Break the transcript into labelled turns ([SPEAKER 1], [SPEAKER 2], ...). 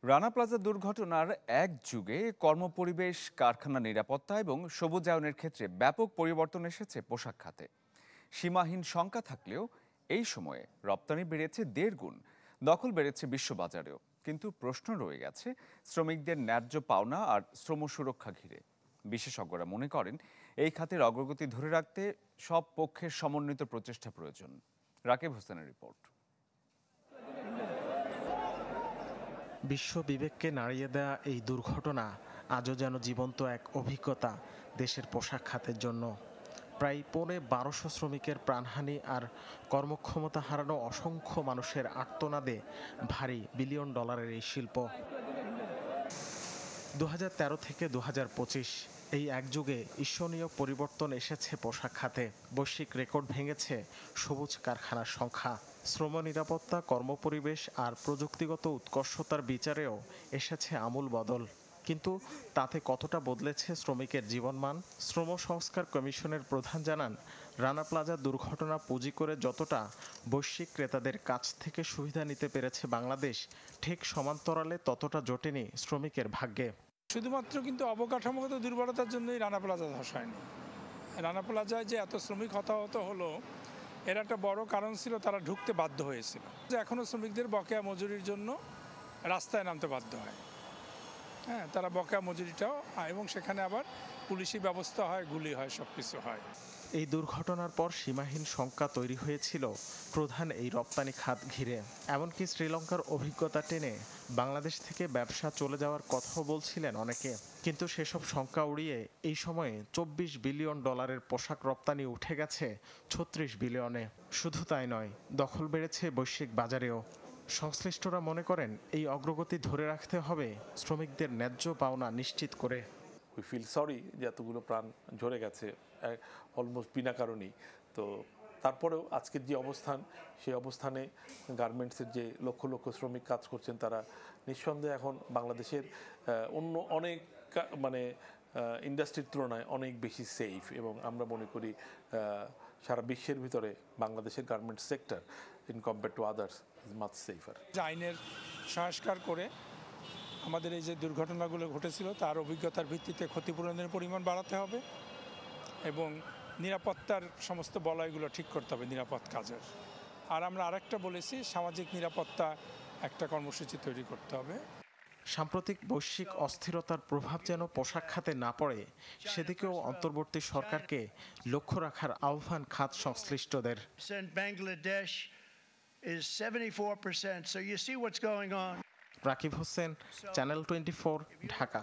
[SPEAKER 1] Rana plaza দুর্ঘটনার এক যুগে কর্মপরিবেশ, কারখানা নিরাপত্তা এবং সবুজায়নের ক্ষেত্রে ব্যাপক পরিবর্তন এসেছে পোশাক খাতে। সীমাহীন সংখ্যা থাকলেও এই সময়ে রপ্তানি বেড়েছে ১.৫ গুণ, দখল বেড়েছে বিশ্ববাজারেও। কিন্তু প্রশ্ন রয়ে গেছে শ্রমিকদের ন্যায্য পাওনা আর শ্রম সুরক্ষা ঘিরে। বিশেষজ্ঞরা মনে করেন এই খাতের অগ্রগতি ধরে রাখতে সব পক্ষের সমন্বিত প্রচেষ্টা প্রয়োজন। রাকিব হোসেনের রিপোর্ট।
[SPEAKER 2] বিশ্ব বিবেককে নাড়িয়ে দেয়া এই দুর্ঘটনা আজও যেন জীবন্ত এক অভিজ্ঞতা দেশের পোশাক খাতের জন্য। প্রায় ১,১২০০ শ্রমিকের প্রাণহানি আর কর্মক্ষমতা হারানো অসংখ্য মানুষের আর্তনাদে ভারী বিলিয়ন ডলারের এই শিল্প। ২০১৩ থেকে ২০২৫ এই এক যুগে ঈর্ষণীয় পরিবর্তন এসেছে পোশাক খাতে। বৈশ্বিক রেকর্ড ভেঙেছে সবুজ কারখানার সংখ্যা। শ্রম নিরাপত্তা, কর্মপরিবেশ আর প্রযুক্তিগত উৎকর্ষতার বিচারেও এসেছে আমূল বদল। কিন্তু তাতে কতটা বদলেছে শ্রমিকের জীবনমান? শ্রম সংস্কার কমিশনের প্রধান জানান, রানা প্লাজা দুর্ঘটনা পুঁজি করে যতটা বৈশ্বিক ক্রেতাদের কাছ থেকে সুবিধা নিতে পেরেছে বাংলাদেশ, ঠিক সমান্তরালে ততটা জোটেনি শ্রমিকের ভাগ্যে।
[SPEAKER 3] শুধুমাত্র কিন্তু অবকাঠামোগত দুর্বলতার জন্যই রানা প্লাজা ধস হয়নি। রানা প্লাজায় যে এত শ্রমিক হতাহত হলো, এর একটা বড় কারণ ছিল তারা ঢুকতে বাধ্য হয়েছিল। যে এখনও শ্রমিকদের বকেয়া মজুরির জন্য রাস্তায় নামতে বাধ্য হয়। হ্যাঁ, তারা বকেয়া মজুরিটাও, এবং সেখানে আবার পুলিশি ব্যবস্থা হয়, গুলি হয়, সব কিছু হয়।
[SPEAKER 2] এই দুর্ঘটনার পর সীমাহীন শঙ্কা তৈরি হয়েছিল প্রধান এই রপ্তানি খাত ঘিরে। এমনকি শ্রীলঙ্কার অভিজ্ঞতা টেনে বাংলাদেশ থেকে ব্যবসা চলে যাওয়ার কথাও বলছিলেন অনেকে। কিন্তু সেসব শঙ্কা উড়িয়ে এই সময়ে ২৪ বিলিয়ন ডলারের পোশাক রপ্তানি উঠে গেছে ৩৬ বিলিয়নে। শুধু তাই নয়, দখল বেড়েছে বৈশ্বিক বাজারেও। সংশ্লিষ্টরা মনে করেন এই অগ্রগতি ধরে রাখতে হবে শ্রমিকদের ন্যায্য পাওনা নিশ্চিত করে।
[SPEAKER 4] উই ফিল সরি যে এতগুলো প্রাণ ঝরে গেছে অলমোস্ট বিনা কারণেই। তো তারপরেও আজকের যে অবস্থান, সেই অবস্থানে গার্মেন্টসের যে লক্ষ লক্ষ শ্রমিক কাজ করছেন, তারা নিঃসন্দেহে এখন বাংলাদেশের অন্য অনেক ইন্ডাস্ট্রির তুলনায় অনেক বেশি সেফ, এবং আমরা মনে করি সারা বিশ্বের ভিতরে বাংলাদেশের garments sector in compare to others is much safer.
[SPEAKER 3] আইনের সংস্কার করে আমাদের এই যে দুর্ঘটনাগুলো ঘটেছিল তার অভিজ্ঞতার ভিত্তিতে ক্ষতিপূরণের পরিমাণ বাড়াতে হবে, এবং নিরাপত্তার সমস্ত বলয়গুলো ঠিক করতে হবে নিরাপদ কাজের। আর আমরা আরেকটা বলেছি, সামাজিক নিরাপত্তা একটা কর্মসূচি তৈরি করতে হবে।
[SPEAKER 2] সাম্প্রতিক বৈশ্বিক অস্থিরতার প্রভাব যেন পোশাক খাতে না পড়ে, সেদিকেও অন্তর্বর্তী সরকারকে লক্ষ্য রাখার আহ্বান খাত সংশ্লিষ্টদের।
[SPEAKER 5] is 74%. So you see what's going on.
[SPEAKER 2] Rakib Hossain, channel 24, Dhaka.